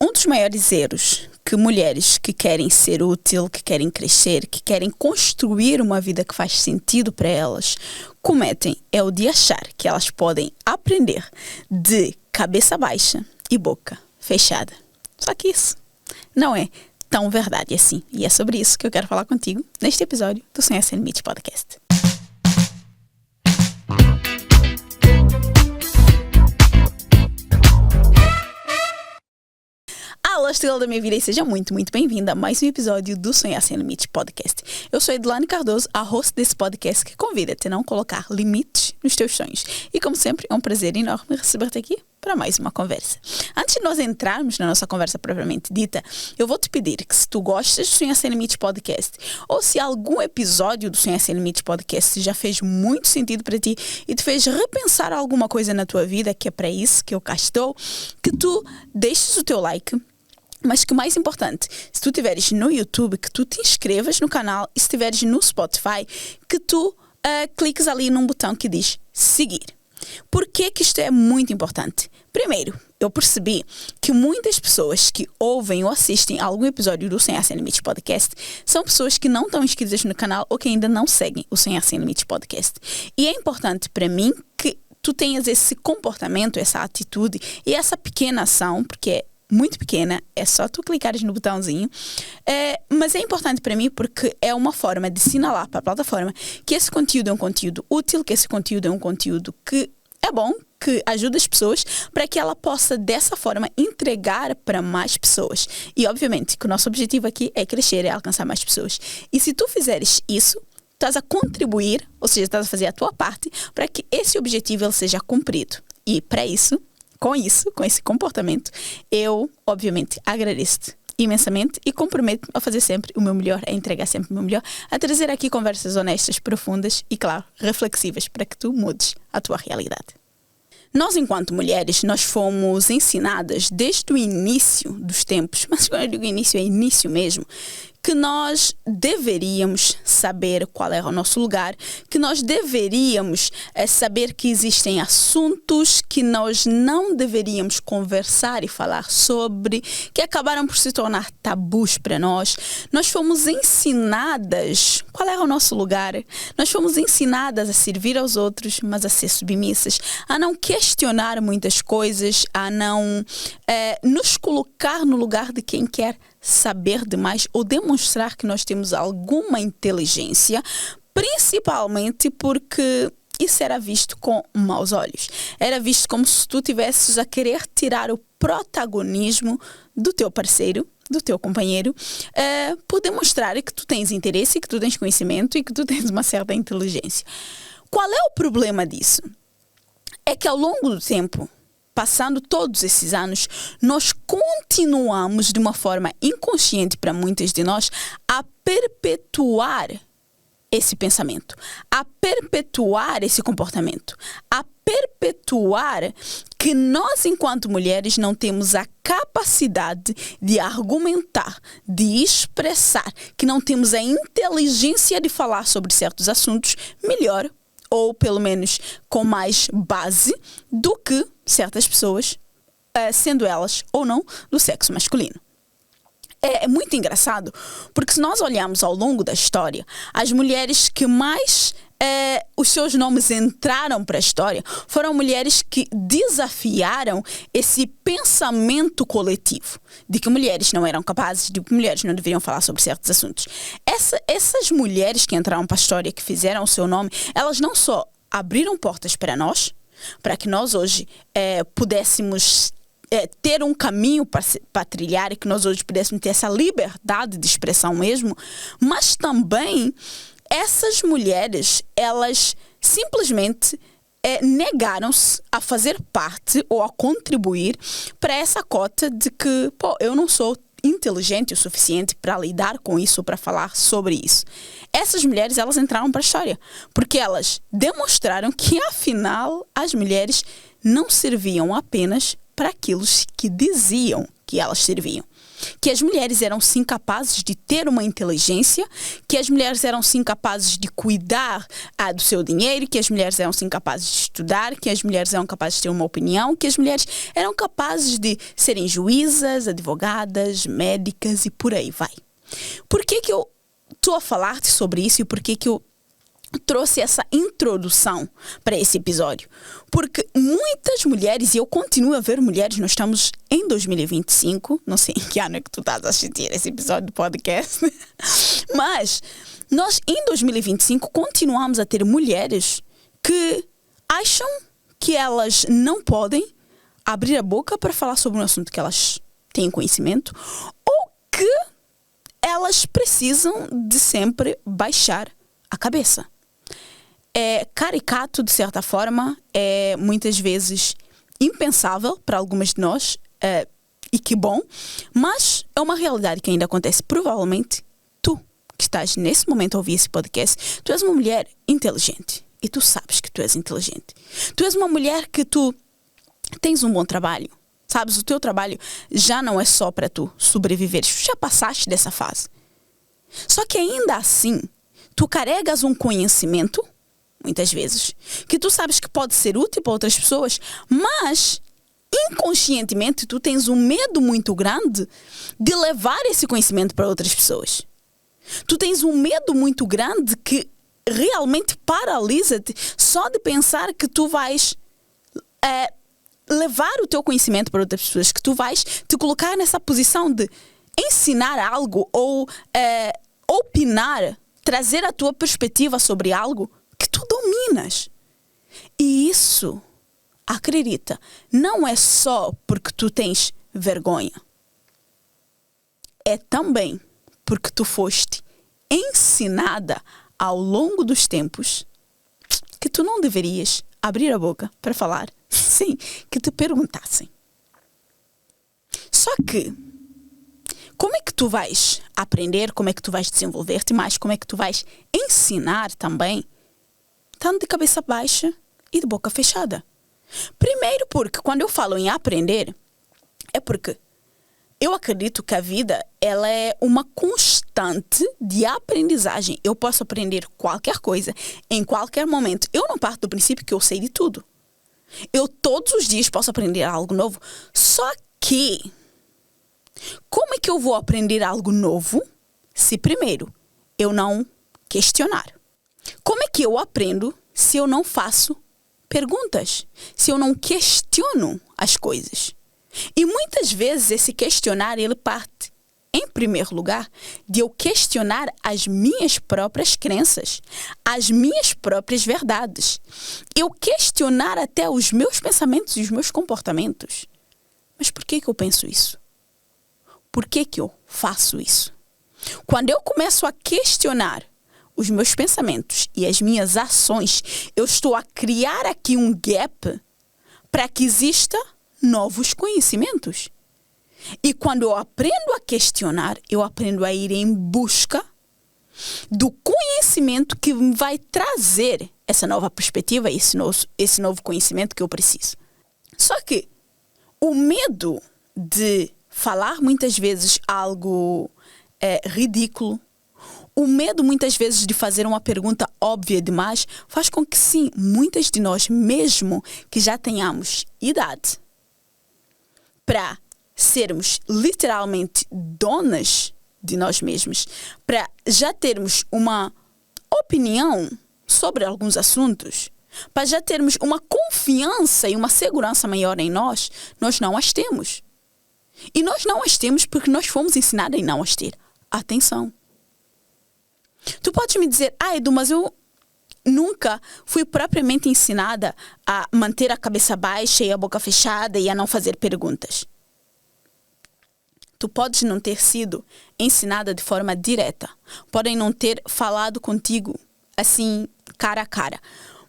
Um dos maiores erros que mulheres que querem ser útil, que querem crescer, que querem construir uma vida que faz sentido para elas, cometem é o de achar que elas podem aprender de cabeça baixa e boca fechada. Só que isso não é tão verdade assim. E é sobre isso que eu quero falar contigo neste episódio do Sonhar Sem Limites Podcast. Olá, estrela da minha vida, e seja muito bem-vinda a mais um episódio do Sonhar Sem Limites Podcast. Eu sou Edilane Cardoso, a host desse podcast que convida-te a não colocar limites nos teus sonhos. E como sempre, é um prazer enorme receber-te aqui para mais uma conversa. Antes de nós entrarmos na nossa conversa propriamente dita, eu vou te pedir que, se tu gostas do Sonhar Sem Limites Podcast, ou se algum episódio do Sonhar Sem Limites Podcast já fez muito sentido para ti e te fez repensar alguma coisa na tua vida, que é para isso que eu cá estou, que tu deixes o teu like. Mas que o mais importante, se tu estiveres no YouTube, que tu te inscrevas no canal, e se estiveres no Spotify, que tu cliques ali num botão que diz seguir. Por que isto é muito importante? Primeiro, eu percebi que muitas pessoas que ouvem ou assistem a algum episódio do Sonhar Sem Limites Podcast são pessoas que não estão inscritas no canal ou que ainda não seguem o Sonhar Sem Limites Podcast. E é importante para mim que tu tenhas esse comportamento, essa atitude e essa pequena ação, porque é muito pequena, é só tu clicares no botãozinho, mas é importante para mim porque é uma forma de sinalar para a plataforma que esse conteúdo é um conteúdo útil, que esse conteúdo é um conteúdo que é bom, que ajuda as pessoas para que ela possa dessa forma entregar para mais pessoas. E obviamente que o nosso objetivo aqui é crescer, é alcançar mais pessoas. E se tu fizeres isso, estás a contribuir, ou seja, estás a fazer a tua parte para que esse objetivo ele seja cumprido. E para isso, com esse comportamento, eu, obviamente, agradeço-te imensamente e comprometo-me a fazer sempre o meu melhor, a entregar sempre o meu melhor, a trazer aqui conversas honestas, profundas e, claro, reflexivas para que tu mudes a tua realidade. Nós, enquanto mulheres, nós fomos ensinadas desde o início dos tempos, mas quando eu digo início, é início mesmo, que nós deveríamos saber qual é o nosso lugar, que nós deveríamos saber que existem assuntos que nós não deveríamos conversar e falar sobre, que acabaram por se tornar tabus para nós. Nós fomos ensinadas qual é o nosso lugar, nós fomos ensinadas a servir aos outros, mas a ser submissas, a não questionar muitas coisas, a não nos colocar no lugar de quem quer saber demais ou demonstrar que nós temos alguma inteligência, principalmente porque isso era visto com maus olhos. Era visto como se tu tivesses a querer tirar o protagonismo do teu parceiro, do teu companheiro, por demonstrar que tu tens interesse, que tu tens conhecimento e que tu tens uma certa inteligência. Qual é o problema disso? É que ao longo do tempo, passando todos esses anos, nós continuamos de uma forma inconsciente para muitas de nós a perpetuar esse pensamento, a perpetuar esse comportamento, a perpetuar que nós, enquanto mulheres, não temos a capacidade de argumentar, de expressar, que não temos a inteligência de falar sobre certos assuntos melhor, ou pelo menos com mais base do que certas pessoas, sendo elas ou não do sexo masculino. É muito engraçado, porque se nós olharmos ao longo da história, as mulheres que mais os seus nomes entraram para a história foram mulheres que desafiaram esse pensamento coletivo de que mulheres não eram capazes, de que mulheres não deveriam falar sobre certos assuntos. Essas mulheres que entraram para a história, que fizeram o seu nome, elas não só abriram portas para nós, para que nós hoje pudéssemos ter um caminho para trilhar e que nós hoje pudéssemos ter essa liberdade de expressão mesmo, mas também essas mulheres, elas simplesmente negaram-se a fazer parte ou a contribuir para essa cota de que, eu não sou inteligente o suficiente para lidar com isso, para falar sobre isso. Essas mulheres, elas entraram para a história, porque elas demonstraram que, afinal, as mulheres não serviam apenas para aquilo que diziam que elas serviam. Que as mulheres eram sim capazes de ter uma inteligência, que as mulheres eram sim capazes de cuidar do seu dinheiro, que as mulheres eram sim capazes de estudar, que as mulheres eram capazes de ter uma opinião, que as mulheres eram capazes de serem juízas, advogadas, médicas e por aí vai. Por que eu estou a falar-te sobre isso e por que eu trouxe essa introdução para esse episódio? Porque muitas mulheres, e eu continuo a ver mulheres, nós estamos em 2025, não sei em que ano é que tu estás a assistir esse episódio do podcast, mas nós em 2025 continuamos a ter mulheres que acham que elas não podem abrir a boca para falar sobre um assunto que elas têm conhecimento, ou que elas precisam de sempre baixar a cabeça. É caricato, de certa forma, é muitas vezes impensável para algumas de nós, e que bom, mas é uma realidade que ainda acontece. Provavelmente, tu que estás nesse momento a ouvir esse podcast, tu és uma mulher inteligente, e tu sabes que tu és inteligente. Tu és uma mulher que tu tens um bom trabalho, sabes, o teu trabalho já não é só para tu sobreviveres, tu já passaste dessa fase. Só que ainda assim, tu carregas um conhecimento, muitas vezes, que tu sabes que pode ser útil para outras pessoas, mas inconscientemente tu tens um medo muito grande de levar esse conhecimento para outras pessoas. Tu tens um medo muito grande que realmente paralisa-te só de pensar que tu vais levar o teu conhecimento para outras pessoas, que tu vais te colocar nessa posição de ensinar algo ou opinar, trazer a tua perspectiva sobre algo que tu dominas. E isso, acredita, não é só porque tu tens vergonha. É também porque tu foste ensinada ao longo dos tempos que tu não deverias abrir a boca para falar sem que te perguntassem. Só que, como é que tu vais aprender, como é que tu vais desenvolver-te mais, como é que tu vais ensinar também, estando de cabeça baixa e de boca fechada? Primeiro porque quando eu falo em aprender, é porque eu acredito que a vida ela é uma constante de aprendizagem. Eu posso aprender qualquer coisa, em qualquer momento. Eu não parto do princípio que eu sei de tudo. Eu todos os dias posso aprender algo novo. Só que, como é que eu vou aprender algo novo se primeiro eu não questionar? Como é que eu aprendo se eu não faço perguntas? Se eu não questiono as coisas? E muitas vezes esse questionar, ele parte, em primeiro lugar, de eu questionar as minhas próprias crenças, as minhas próprias verdades. Eu questionar até os meus pensamentos e os meus comportamentos. Mas por que eu penso isso? Por que eu faço isso? Quando eu começo a questionar os meus pensamentos e as minhas ações, eu estou a criar aqui um gap para que exista novos conhecimentos. E quando eu aprendo a questionar, eu aprendo a ir em busca do conhecimento que me vai trazer essa nova perspectiva, esse novo conhecimento que eu preciso. Só que o medo de falar muitas vezes algo ridículo, o medo muitas vezes de fazer uma pergunta óbvia demais, faz com que sim, muitas de nós, mesmo que já tenhamos idade para sermos literalmente donas de nós mesmos, para já termos uma opinião sobre alguns assuntos, para já termos uma confiança e uma segurança maior em nós, nós não as temos. E nós não as temos porque nós fomos ensinadas a não as ter. Atenção. Tu podes me dizer, Edu, mas eu nunca fui propriamente ensinada a manter a cabeça baixa e a boca fechada e a não fazer perguntas. Tu podes não ter sido ensinada de forma direta. Podem não ter falado contigo assim, cara a cara.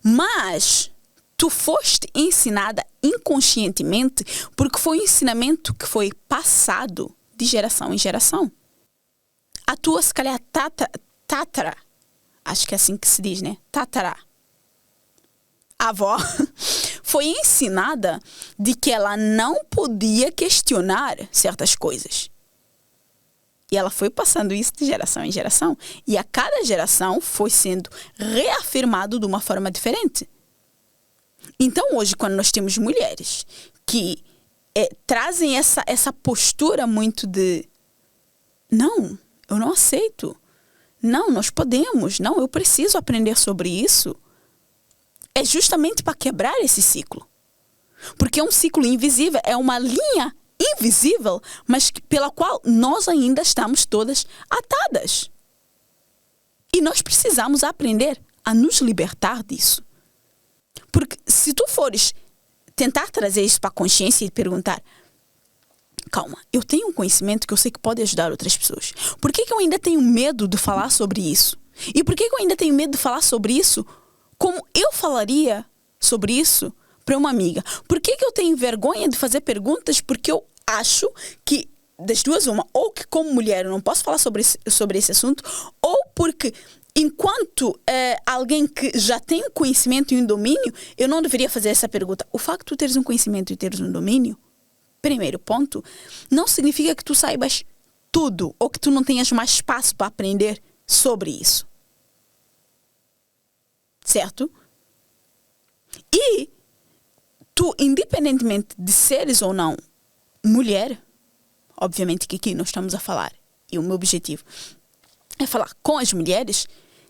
Mas tu foste ensinada inconscientemente porque foi um ensinamento que foi passado de geração em geração. A tua, se calhar, tatara, acho que é assim que se diz, né? Tatara. A avó foi ensinada de que ela não podia questionar certas coisas. E ela foi passando isso de geração em geração. E a cada geração foi sendo reafirmado de uma forma diferente. Então, hoje, quando nós temos mulheres que trazem essa postura muito de não, eu não aceito. Não, nós podemos. Não, eu preciso aprender sobre isso. É justamente para quebrar esse ciclo. Porque é um ciclo invisível, é uma linha invisível, mas pela qual nós ainda estamos todas atadas. E nós precisamos aprender a nos libertar disso. Porque se tu fores tentar trazer isso para a consciência e perguntar, calma, eu tenho um conhecimento que eu sei que pode ajudar outras pessoas. Por que eu ainda tenho medo de falar sobre isso? E por que eu ainda tenho medo de falar sobre isso como eu falaria sobre isso para uma amiga? Por que eu tenho vergonha de fazer perguntas? Porque eu acho que, das duas uma, ou que como mulher eu não posso falar sobre esse assunto, ou porque enquanto alguém que já tem um conhecimento e um domínio, eu não deveria fazer essa pergunta. O facto de tu teres um conhecimento e teres um domínio, primeiro ponto, não significa que tu saibas tudo ou que tu não tenhas mais espaço para aprender sobre isso. Certo? E tu, independentemente de seres ou não mulher, obviamente que aqui nós estamos a falar, e o meu objetivo é falar com as mulheres,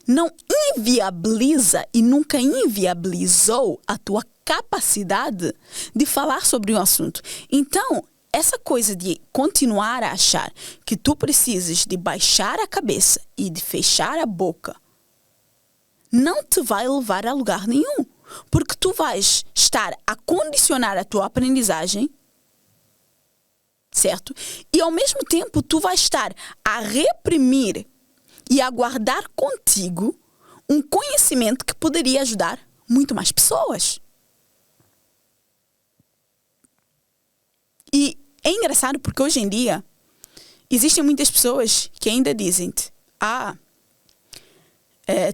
não inviabiliza e nunca inviabilizou a tua capacidade de falar sobre um assunto. Então, essa coisa de continuar a achar que tu precisas de baixar a cabeça e de fechar a boca não te vai levar a lugar nenhum. Porque tu vais estar a condicionar a tua aprendizagem, certo? E ao mesmo tempo tu vais estar a reprimir e a guardar contigo um conhecimento que poderia ajudar muito mais pessoas. E é engraçado porque hoje em dia existem muitas pessoas que ainda dizem-te,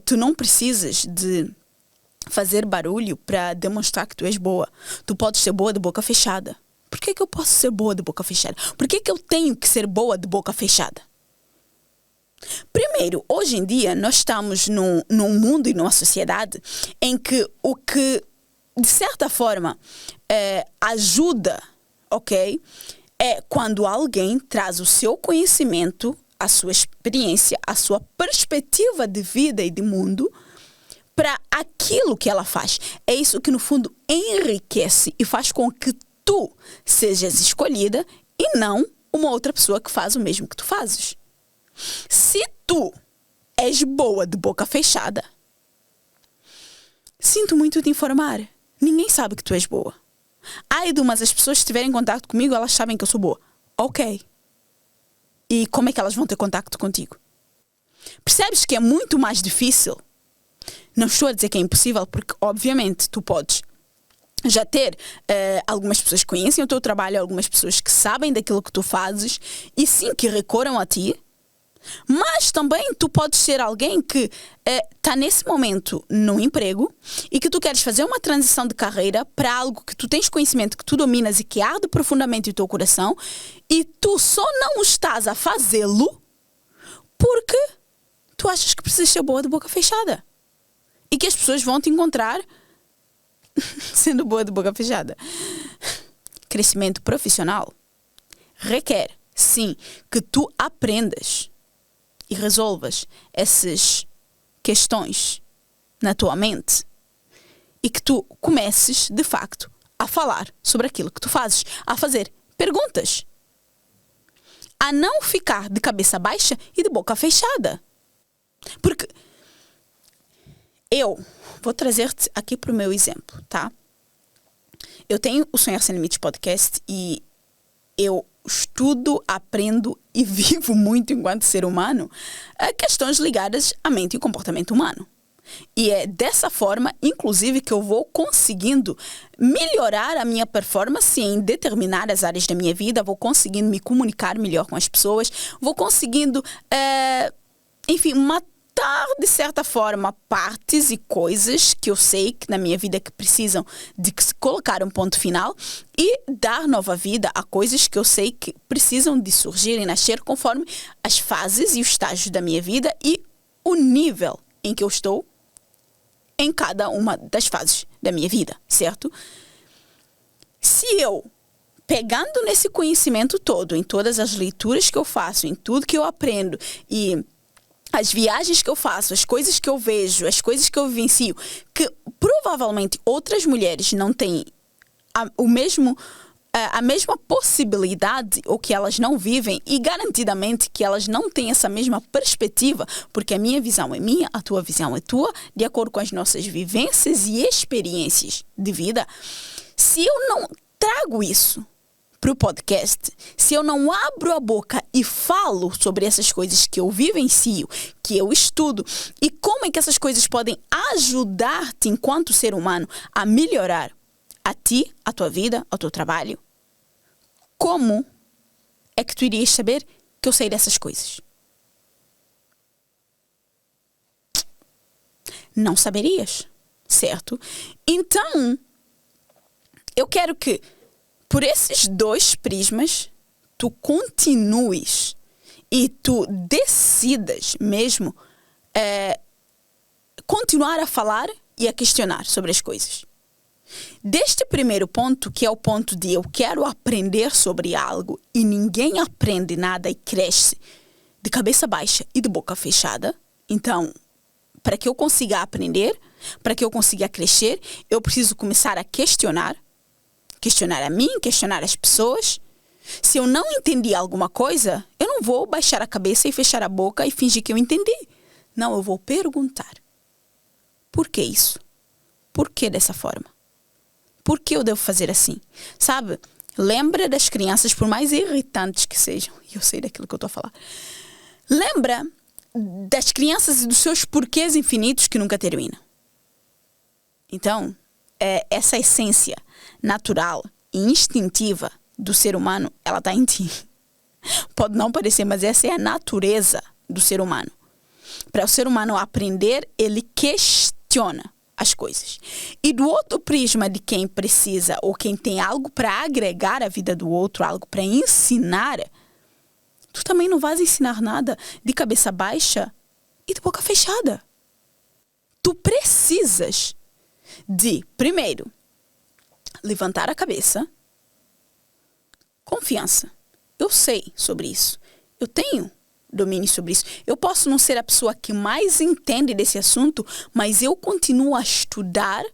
tu não precisas de fazer barulho para demonstrar que tu és boa. Tu podes ser boa de boca fechada. Por que eu posso ser boa de boca fechada? Por que eu tenho que ser boa de boca fechada? Primeiro, hoje em dia, nós estamos num mundo e numa sociedade em que o que, de certa forma, ajuda, ok? É quando alguém traz o seu conhecimento, a sua experiência, a sua perspectiva de vida e de mundo para aquilo que ela faz. É isso que, no fundo, enriquece e faz com que tu sejas escolhida e não uma outra pessoa que faz o mesmo que tu fazes. Se tu és boa de boca fechada, sinto muito te informar, ninguém sabe que tu és boa. Ai de umas as pessoas que estiverem em contato comigo, elas sabem que eu sou boa. Ok. E como é que elas vão ter contacto contigo? Percebes que é muito mais difícil? Não estou a dizer que é impossível, porque obviamente tu podes já ter algumas pessoas que conhecem o teu trabalho, algumas pessoas que sabem daquilo que tu fazes e sim que recorram a ti. Mas também tu podes ser alguém que está nesse momento no emprego e que tu queres fazer uma transição de carreira para algo que tu tens conhecimento, que tu dominas e que arde profundamente o teu coração e tu só não estás a fazê-lo porque tu achas que precisas ser boa de boca fechada e que as pessoas vão te encontrar sendo boa de boca fechada. Crescimento profissional requer, sim, que tu aprendas e resolvas essas questões na tua mente e que tu comeces, de facto, a falar sobre aquilo que tu fazes, a fazer perguntas, a não ficar de cabeça baixa e de boca fechada. Porque eu vou trazer-te aqui para o meu exemplo, tá? Eu tenho o Sonhar Sem Limites podcast e eu estudo, aprendo e vivo muito enquanto ser humano questões ligadas à mente e comportamento humano. E é dessa forma, inclusive, que eu vou conseguindo melhorar a minha performance em determinadas áreas da minha vida, vou conseguindo me comunicar melhor com as pessoas, vou conseguindo, enfim, cortar, de certa forma, partes e coisas que eu sei que na minha vida que precisam de se colocar um ponto final e dar nova vida a coisas que eu sei que precisam de surgir e nascer conforme as fases e os estágios da minha vida e o nível em que eu estou em cada uma das fases da minha vida, certo? Se eu, pegando nesse conhecimento todo, em todas as leituras que eu faço, em tudo que eu aprendo e as viagens que eu faço, as coisas que eu vejo, as coisas que eu vivencio, que provavelmente outras mulheres não têm a mesma possibilidade ou que elas não vivem e garantidamente que elas não têm essa mesma perspectiva, porque a minha visão é minha, a tua visão é tua, de acordo com as nossas vivências e experiências de vida. Se eu não trago isso para o podcast, se eu não abro a boca e falo sobre essas coisas que eu vivencio, que eu estudo e como é que essas coisas podem ajudar-te enquanto ser humano a melhorar a ti, a tua vida, o teu trabalho, como é que tu irias saber que eu sei dessas coisas? Não saberias, certo? Então, eu quero que por esses dois prismas, tu continues e tu decidas mesmo continuar a falar e a questionar sobre as coisas. Deste primeiro ponto, que é o ponto de eu quero aprender sobre algo e ninguém aprende nada e cresce de cabeça baixa e de boca fechada. Então, para que eu consiga aprender, para que eu consiga crescer, eu preciso começar a questionar a mim, questionar as pessoas. Se eu não entendi alguma coisa, eu não vou baixar a cabeça e fechar a boca e fingir que eu entendi. Não, eu vou perguntar. Por que isso? Por que dessa forma? Por que eu devo fazer assim? Sabe? Lembra das crianças, por mais irritantes que sejam. Eu sei daquilo que eu estou a falar. Lembra das crianças e dos seus porquês infinitos que nunca terminam. Então, essa essência natural e instintiva do ser humano, ela está em ti. Pode não parecer, mas essa é a natureza do ser humano. Para o ser humano aprender, ele questiona as coisas. E do outro prisma de quem precisa ou quem tem algo para agregar à vida do outro, algo para ensinar, tu também não vais ensinar nada de cabeça baixa e de boca fechada. Tu precisas de, primeiro, levantar a cabeça, confiança. Eu sei sobre isso. Eu tenho domínio sobre isso. Eu posso não ser a pessoa que mais entende desse assunto, mas eu continuo a estudar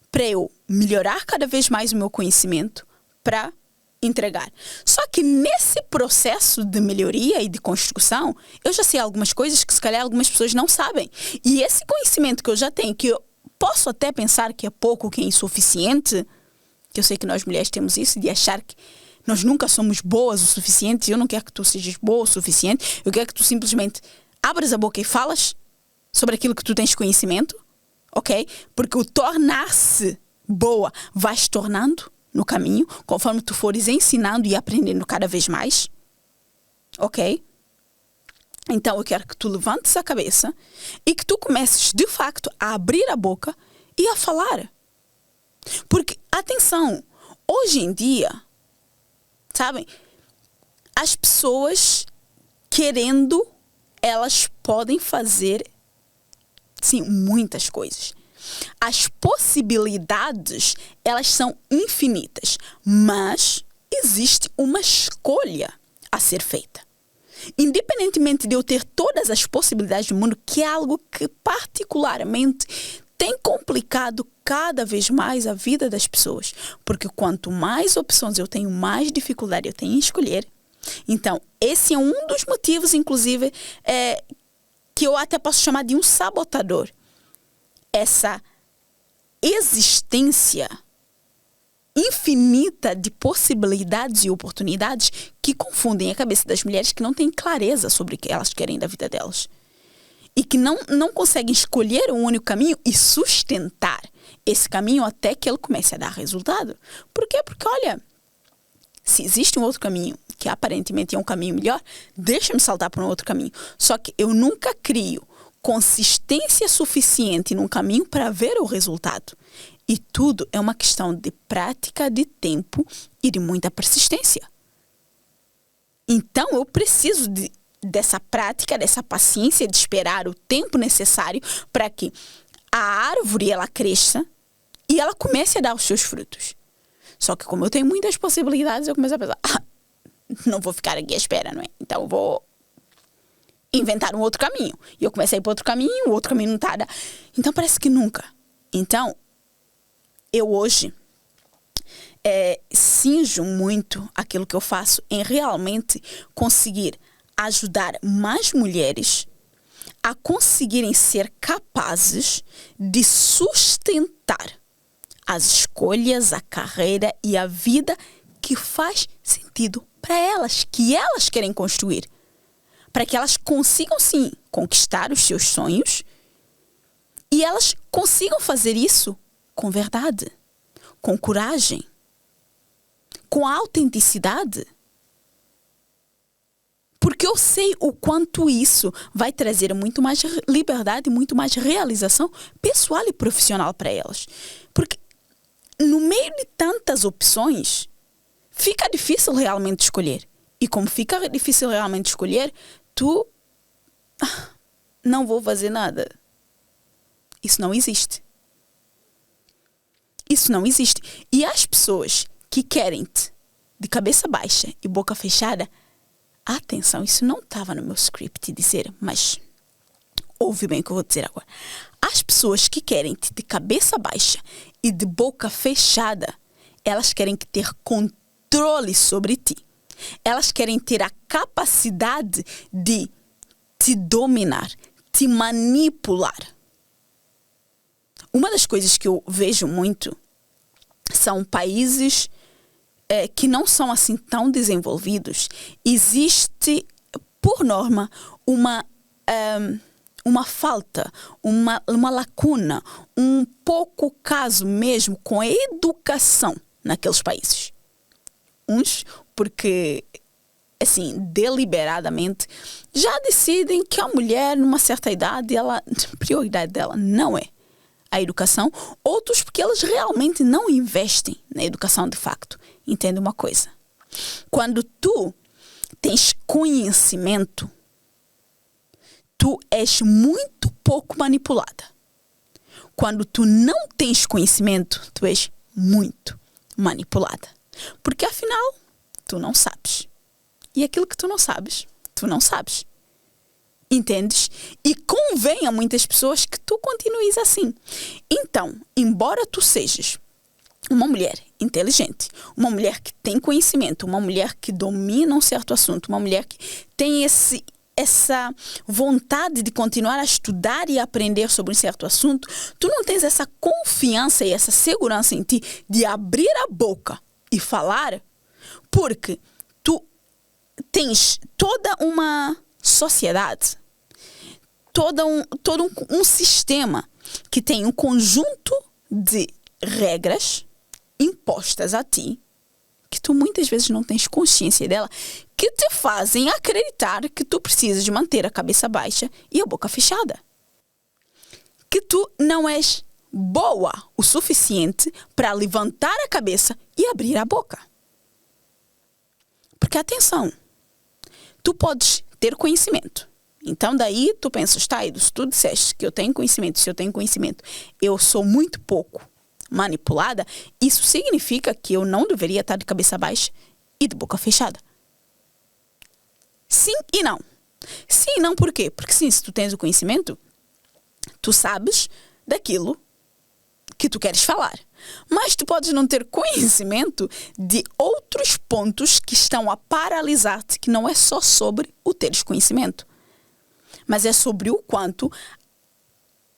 para eu melhorar cada vez mais o meu conhecimento para entregar. Só que nesse processo de melhoria e de construção, eu já sei algumas coisas que se calhar algumas pessoas não sabem. E esse conhecimento que eu já tenho, que eu posso até pensar que é pouco, que é insuficiente, que eu sei que nós mulheres temos isso, de achar que nós nunca somos boas o suficiente. Eu não quero que tu sejas boa o suficiente. Eu quero que tu simplesmente abras a boca e falas sobre aquilo que tu tens conhecimento, ok? Porque o tornar-se boa vai se tornando no caminho, conforme tu fores ensinando e aprendendo cada vez mais, ok? Então eu quero que tu levantes a cabeça e que tu comeces de facto a abrir a boca e a falar. Porque, atenção, hoje em dia, sabem, as pessoas querendo, elas podem fazer, sim, muitas coisas. As possibilidades, elas são infinitas, mas existe uma escolha a ser feita. Independentemente de eu ter todas as possibilidades do mundo, que é algo que particularmente tem complicado cada vez mais a vida das pessoas. Porque quanto mais opções eu tenho, mais dificuldade eu tenho em escolher. Então, esse é um dos motivos, inclusive, que eu até posso chamar de um sabotador. Essa existência infinita de possibilidades e oportunidades que confundem a cabeça das mulheres que não têm clareza sobre o que elas querem da vida delas. E que não conseguem escolher um único caminho e sustentar esse caminho até que ele comece a dar resultado. Por quê? Porque, olha, se existe um outro caminho que aparentemente é um caminho melhor, deixa-me saltar para um outro caminho. Só que eu nunca crio consistência suficiente num caminho para ver o resultado. E tudo é uma questão de prática, de tempo e de muita persistência. Então, eu preciso dessa prática, dessa paciência, de esperar o tempo necessário para que a árvore ela cresça e ela comece a dar os seus frutos. Só que como eu tenho muitas possibilidades, eu começo a pensar, não vou ficar aqui à espera, não é? Então, eu vou inventar um outro caminho. E eu comecei a ir para outro caminho, o outro caminho não está. Então, parece que nunca. Então, eu hoje cinjo muito aquilo que eu faço em realmente conseguir ajudar mais mulheres a conseguirem ser capazes de sustentar as escolhas, a carreira e a vida que faz sentido para elas, que elas querem construir. Para que elas consigam, sim, conquistar os seus sonhos e elas consigam fazer isso com verdade, com coragem, com autenticidade. Porque eu sei o quanto isso vai trazer muito mais liberdade, muito mais realização pessoal e profissional para elas. Porque no meio de tantas opções, fica difícil realmente escolher. E como fica difícil realmente escolher, tu não vou fazer nada. Isso não existe. Isso não existe. E as pessoas que querem-te de cabeça baixa e boca fechada, atenção, isso não estava no meu script dizer, mas ouve bem o que eu vou dizer agora. As pessoas que querem-te de cabeça baixa e de boca fechada, elas querem ter controle sobre ti. Elas querem ter a capacidade de te dominar, te manipular. Uma das coisas que eu vejo muito são países que não são assim tão desenvolvidos. Existe, por norma, uma falta, uma lacuna, um pouco caso mesmo com a educação naqueles países. Uns porque, assim, deliberadamente, já decidem que a mulher, numa certa idade, a prioridade dela não é a educação. Outros porque elas realmente não investem na educação de facto. Entende uma coisa? Quando tu tens conhecimento, tu és muito pouco manipulada. Quando tu não tens conhecimento, tu és muito manipulada. Porque afinal, tu não sabes. E aquilo que tu não sabes, tu não sabes. Entendes? E convém a muitas pessoas que tu continues assim. Então, embora tu sejas uma mulher inteligente, uma mulher que tem conhecimento, uma mulher que domina um certo assunto, uma mulher que tem essa vontade de continuar a estudar e aprender sobre um certo assunto, tu não tens essa confiança e essa segurança em ti de abrir a boca e falar, porque tu tens toda uma sociedade, todo um sistema que tem um conjunto de regras impostas a ti, que tu muitas vezes não tens consciência dela, que te fazem acreditar que tu precisas manter a cabeça baixa e a boca fechada. Que tu não és boa o suficiente para levantar a cabeça e abrir a boca. Porque, atenção, tu podes ter conhecimento. Então, daí tu pensas, tá, Edu, se tu disseste que eu tenho conhecimento, se eu tenho conhecimento, eu sou muito pouco manipulada, isso significa que eu não deveria estar de cabeça baixa e de boca fechada. Sim e não. Sim e não por quê? Porque sim, se tu tens o conhecimento, tu sabes daquilo que tu queres falar. Mas tu podes não ter conhecimento de outros pontos que estão a paralisar-te, que não é só sobre o teres conhecimento, mas é sobre o quanto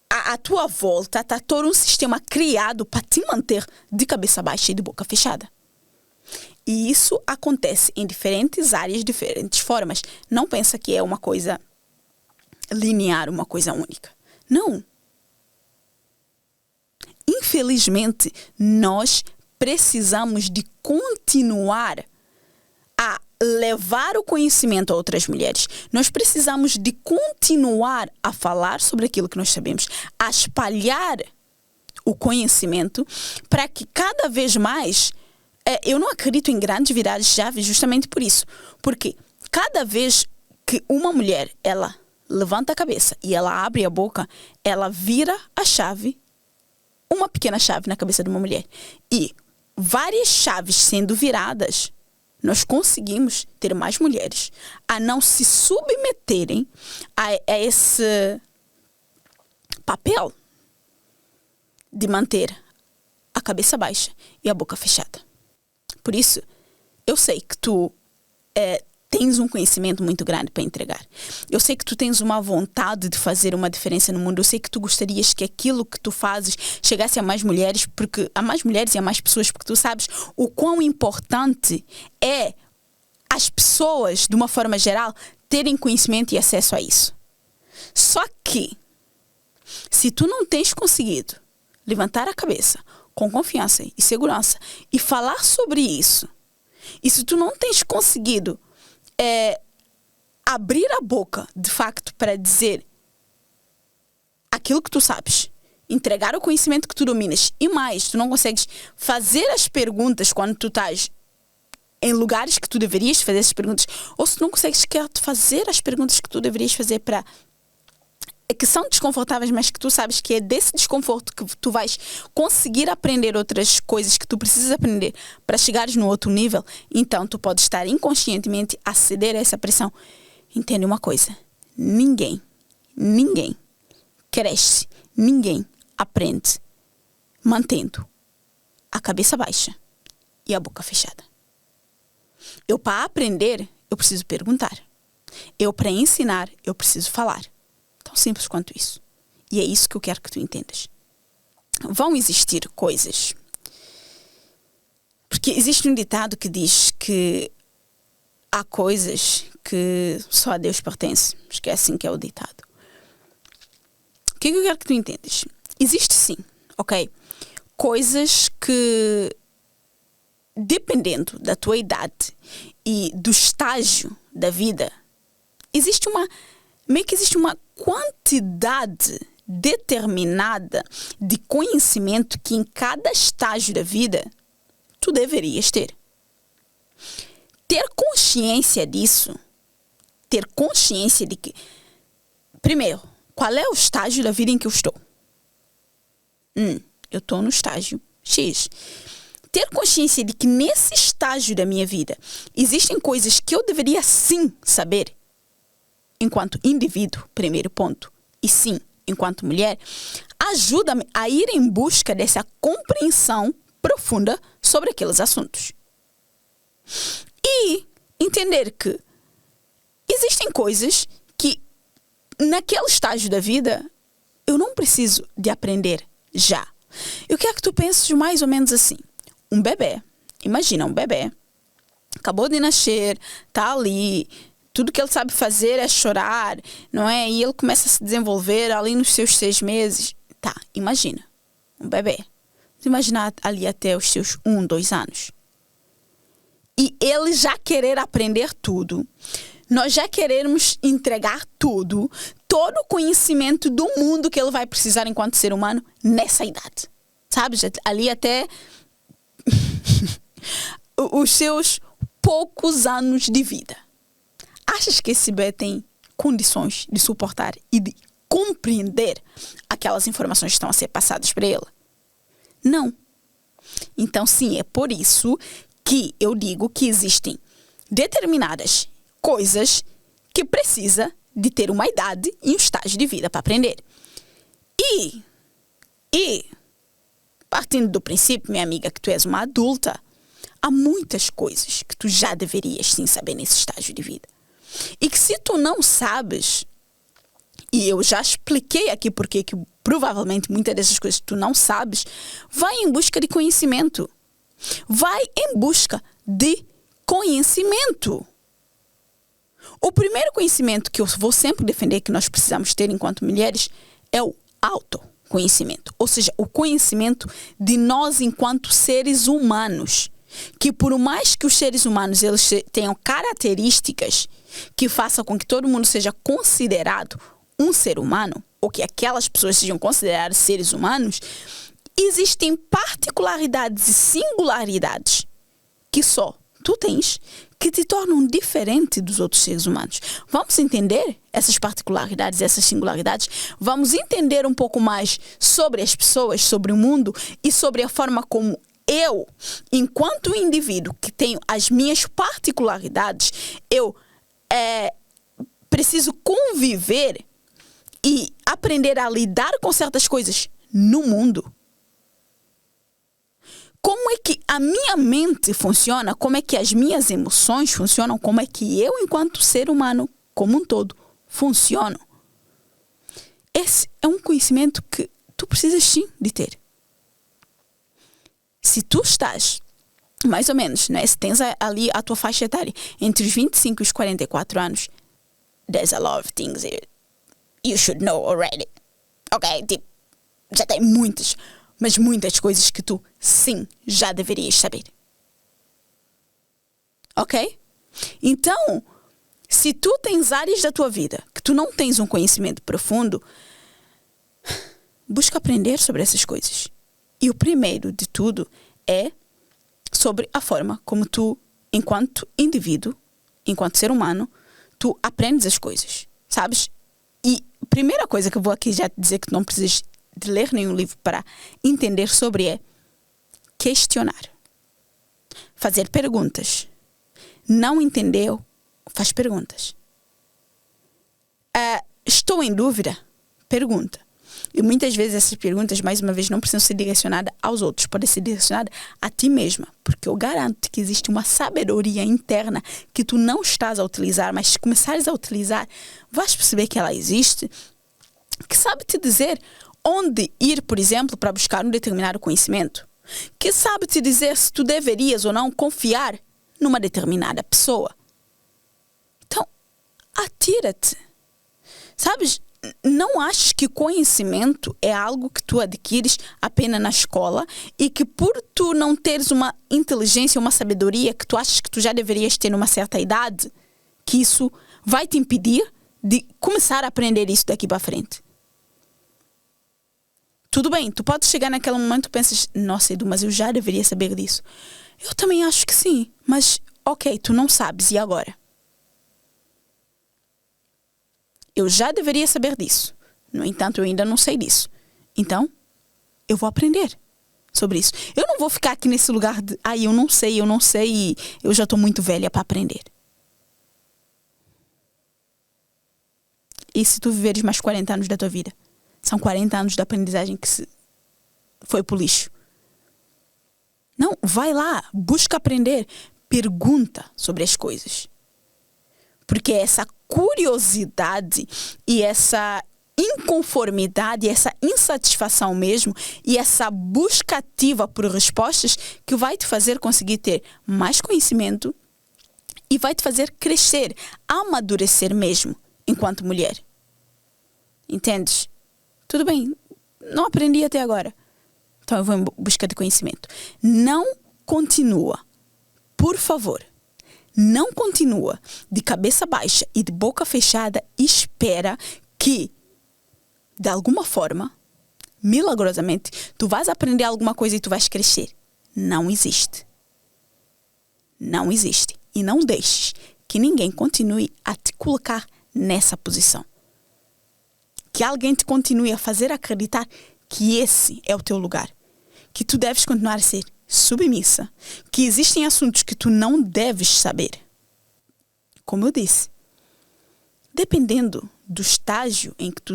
a tua volta está todo um sistema criado para te manter de cabeça baixa e de boca fechada. E isso acontece em diferentes áreas, diferentes formas. Não pensa que é uma coisa linear, uma coisa única. Não. Infelizmente, nós precisamos de continuar a levar o conhecimento a outras mulheres. Nós precisamos de continuar a falar sobre aquilo que nós sabemos, a espalhar o conhecimento para que cada vez mais... eu não acredito em grandes viradas de chave justamente por isso. Porque cada vez que uma mulher, ela levanta a cabeça e ela abre a boca, ela vira a chave, uma pequena chave na cabeça de uma mulher. E várias chaves sendo viradas, nós conseguimos ter mais mulheres a não se submeterem a esse papel de manter a cabeça baixa e a boca fechada. Por isso, eu sei que tu tens um conhecimento muito grande para entregar. Eu sei que tu tens uma vontade de fazer uma diferença no mundo. Eu sei que tu gostarias que aquilo que tu fazes chegasse a mais mulheres, porque a mais mulheres e a mais pessoas, porque tu sabes o quão importante é as pessoas, de uma forma geral, terem conhecimento e acesso a isso. Só que, se tu não tens conseguido levantar a cabeça com confiança e segurança e falar sobre isso, e se tu não tens conseguido abrir a boca, de facto, para dizer aquilo que tu sabes, entregar o conhecimento que tu dominas, e mais, tu não consegues fazer as perguntas quando tu estás em lugares que tu deverias fazer essas perguntas, ou se tu não consegues sequer fazer as perguntas que tu deverias fazer para que são desconfortáveis, mas que tu sabes que é desse desconforto que tu vais conseguir aprender outras coisas que tu precisas aprender para chegares no outro nível, então tu podes estar inconscientemente a ceder a essa pressão. Entende uma coisa? Ninguém cresce, ninguém aprende mantendo a cabeça baixa e a boca fechada. Eu, para aprender, eu preciso perguntar. Eu, para ensinar, eu preciso falar. Tão simples quanto isso. E é isso que eu quero que tu entendas. Vão existir coisas. Porque existe um ditado que diz que há coisas que só a Deus pertence. Acho que é assim que é o ditado. O que é que eu quero que tu entendas? Existe sim, ok? Coisas que, dependendo da tua idade e do estágio da vida, existe uma quantidade determinada de conhecimento que em cada estágio da vida tu deverias ter. Ter consciência disso, ter consciência de que, primeiro, qual é o estágio da vida em que eu estou? Eu estou no estágio X. Ter consciência de que nesse estágio da minha vida existem coisas que eu deveria sim saber enquanto indivíduo, primeiro ponto, e sim, enquanto mulher, ajuda-me a ir em busca dessa compreensão profunda sobre aqueles assuntos. E entender que existem coisas que, naquele estágio da vida, eu não preciso de aprender já. Eu quero que tu penses mais ou menos assim. Um bebê, imagina um bebê, acabou de nascer, está ali, tudo que ele sabe fazer é chorar, não é? E ele começa a se desenvolver ali nos seus 6 meses. Tá, imagina, um bebê. Imagina ali até os seus 1, 2 anos. E ele já querer aprender tudo. Nós já queremos entregar tudo, todo o conhecimento do mundo que ele vai precisar enquanto ser humano nessa idade. Sabe? Ali até os seus poucos anos de vida. Achas que esse bebê tem condições de suportar e de compreender aquelas informações que estão a ser passadas para ele? Não. Então, sim, é por isso que eu digo que existem determinadas coisas que precisa de ter uma idade e um estágio de vida para aprender. E, partindo do princípio, minha amiga, que tu és uma adulta, há muitas coisas que tu já deverias sim saber nesse estágio de vida. E que se tu não sabes, e eu já expliquei aqui porque que provavelmente muitas dessas coisas tu não sabes, vai em busca de conhecimento. Vai em busca de conhecimento. O primeiro conhecimento que eu vou sempre defender que nós precisamos ter enquanto mulheres é o autoconhecimento. Ou seja, o conhecimento de nós enquanto seres humanos. que por mais que os seres humanos eles tenham características que façam com que todo mundo seja considerado um ser humano, ou que aquelas pessoas sejam consideradas seres humanos, existem particularidades e singularidades que só tu tens, que te tornam diferente dos outros seres humanos. Vamos entender essas particularidades, essas singularidades? Vamos entender um pouco mais sobre as pessoas, sobre o mundo e sobre a forma como eu, enquanto indivíduo que tenho as minhas particularidades, eu preciso conviver e aprender a lidar com certas coisas no mundo. Como é que a minha mente funciona? Como é que as minhas emoções funcionam? Como é que eu, enquanto ser humano, como um todo, funciono? Esse é um conhecimento que tu precisas sim de ter. Se tu estás, mais ou menos, né? Se tens ali a tua faixa etária entre os 25 e os 44 anos, there's a lot of things you should know already. Ok? Tipo, já tem muitas coisas que tu, sim, já deverias saber. Ok? Então, se tu tens áreas da tua vida que tu não tens um conhecimento profundo, busca aprender sobre essas coisas. E o primeiro de tudo é sobre a forma como tu, enquanto indivíduo, enquanto ser humano, tu aprendes as coisas, sabes? E a primeira coisa que eu vou aqui já te dizer que tu não precisas de ler nenhum livro para entender sobre é questionar. Fazer perguntas. Não entendeu? Faz perguntas. Estou em dúvida? Pergunta. E muitas vezes essas perguntas, mais uma vez, não precisam ser direcionadas aos outros. Podem ser direcionadas a ti mesma. Porque eu garanto que existe uma sabedoria interna que tu não estás a utilizar, mas se começares a utilizar, vais perceber que ela existe, que sabe te dizer onde ir, por exemplo, para buscar um determinado conhecimento. Que sabe te dizer se tu deverias ou não confiar numa determinada pessoa. Então, atira-te. Sabes, não aches que conhecimento é algo que tu adquires apenas na escola e que por tu não teres uma inteligência, uma sabedoria que tu achas que tu já deverias ter numa certa idade, que isso vai te impedir de começar a aprender isso daqui para frente. Tudo bem, tu podes chegar naquele momento e pensas, nossa, Edu, mas eu já deveria saber disso. Eu também acho que sim, mas ok, tu não sabes, e agora? Eu já deveria saber disso. No entanto, eu ainda não sei disso. Então, eu vou aprender sobre isso. Eu não vou ficar aqui nesse lugar de, eu não sei e eu já estou muito velha para aprender. E se tu viveres mais 40 anos da tua vida? São 40 anos de aprendizagem que foi pro lixo. Não, vai lá, busca aprender, pergunta sobre as coisas. Porque essa curiosidade e essa inconformidade, essa insatisfação mesmo e essa busca ativa por respostas que vai te fazer conseguir ter mais conhecimento e vai te fazer crescer, amadurecer mesmo enquanto mulher. Entendes? Tudo bem, não aprendi até agora. Então eu vou em busca de conhecimento. Não continua, por favor. Não continua de cabeça baixa e de boca fechada e espera que, de alguma forma, milagrosamente, tu vais aprender alguma coisa e tu vais crescer. Não existe. Não existe. E não deixes que ninguém continue a te colocar nessa posição. Que alguém te continue a fazer acreditar que esse é o teu lugar. Que tu deves continuar a ser submissa. Que existem assuntos que tu não deves saber. Como eu disse, dependendo do estágio em que tu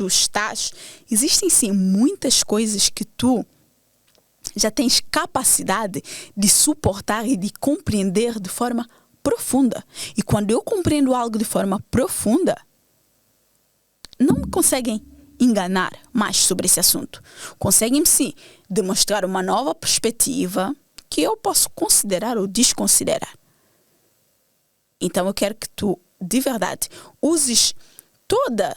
estás, existem sim muitas coisas que tu já tens capacidade de suportar e de compreender de forma profunda. E quando eu compreendo algo de forma profunda, não me conseguem enganar mais sobre esse assunto. Conseguem sim demonstrar uma nova perspectiva que eu posso considerar ou desconsiderar. Então eu quero que tu, de verdade, uses toda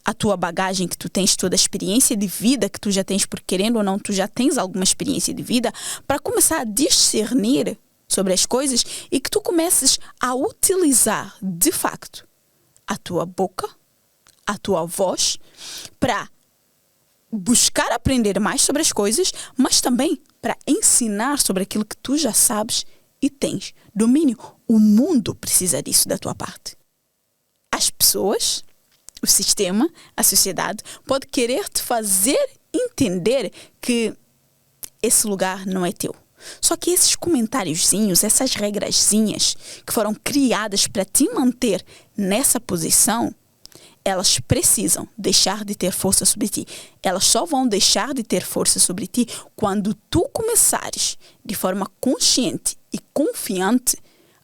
a tua bagagem que tu tens, toda a experiência de vida que tu já tens, porque querendo ou não, tu já tens alguma experiência de vida, para começar a discernir sobre as coisas e que tu comeces a utilizar, de facto, a tua boca, a tua voz, para buscar aprender mais sobre as coisas, mas também para ensinar sobre aquilo que tu já sabes e tens domínio. O mundo precisa disso da tua parte. As pessoas, o sistema, a sociedade, pode querer te fazer entender que esse lugar não é teu. Só que esses comentáriozinhos, essas regrazinhas que foram criadas para te manter nessa posição, elas precisam deixar de ter força sobre ti. Elas só vão deixar de ter força sobre ti quando tu começares de forma consciente e confiante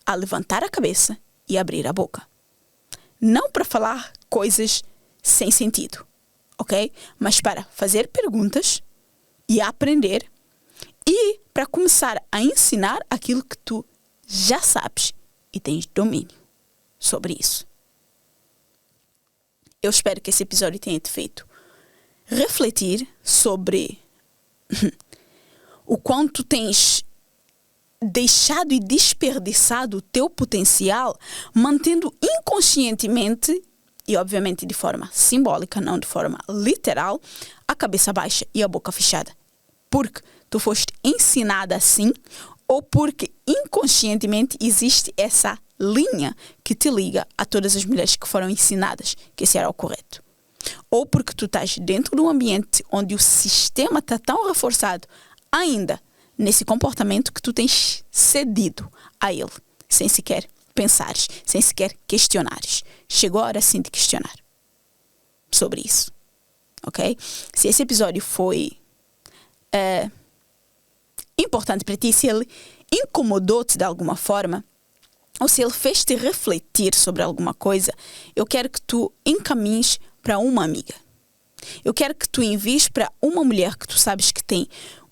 a levantar a cabeça e abrir a boca. Não para falar coisas sem sentido, ok? Mas para fazer perguntas e aprender e para começar a ensinar aquilo que tu já sabes e tens domínio sobre isso. Eu espero que esse episódio tenha te feito refletir sobre o quanto tens deixado e desperdiçado o teu potencial, mantendo inconscientemente, e obviamente de forma simbólica, não de forma literal, a cabeça baixa e a boca fechada. Porque tu foste ensinada assim, ou porque inconscientemente existe essa linha que te liga a todas as mulheres que foram ensinadas que esse era o correto. Ou porque tu estás dentro de um ambiente onde o sistema está tão reforçado ainda nesse comportamento que tu tens cedido a ele, sem sequer pensares, sem sequer questionares. Chegou a hora sim de questionar sobre isso, ok? Se esse episódio foi importante para ti, se ele incomodou-te de alguma forma, ou se ele fez-te refletir sobre alguma coisa, eu quero que tu encaminhes para uma amiga. Eu quero que tu envies para uma mulher que tu sabes que tem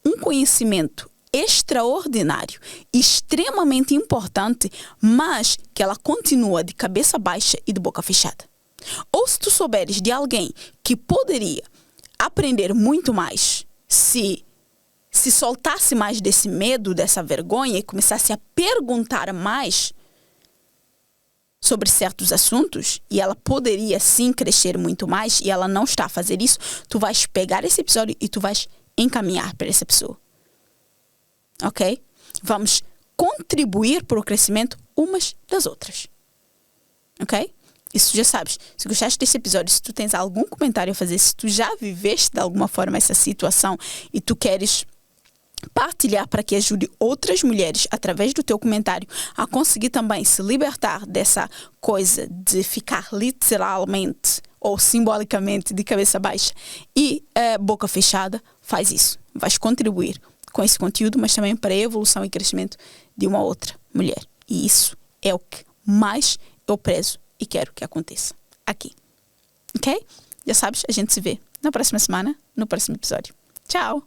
um conhecimento extraordinário, extremamente importante, mas que ela continua de cabeça baixa e de boca fechada. Ou se tu souberes de alguém que poderia aprender muito mais se soltasse mais desse medo, dessa vergonha e começasse a perguntar mais sobre certos assuntos, e ela poderia sim crescer muito mais, e ela não está a fazer isso, tu vais pegar esse episódio e tu vais encaminhar para essa pessoa. Ok? Vamos contribuir para o crescimento umas das outras. Ok? Isso já sabes. Se gostaste desse episódio, se tu tens algum comentário a fazer, se tu já viveste de alguma forma essa situação e tu queres partilhar para que ajude outras mulheres através do teu comentário a conseguir também se libertar dessa coisa de ficar literalmente ou simbolicamente de cabeça baixa e boca fechada, faz isso. Vais contribuir com esse conteúdo, mas também para a evolução e crescimento de uma outra mulher. E isso é o que mais eu prezo e quero que aconteça aqui. Ok? Já sabes, a gente se vê na próxima semana, no próximo episódio. Tchau!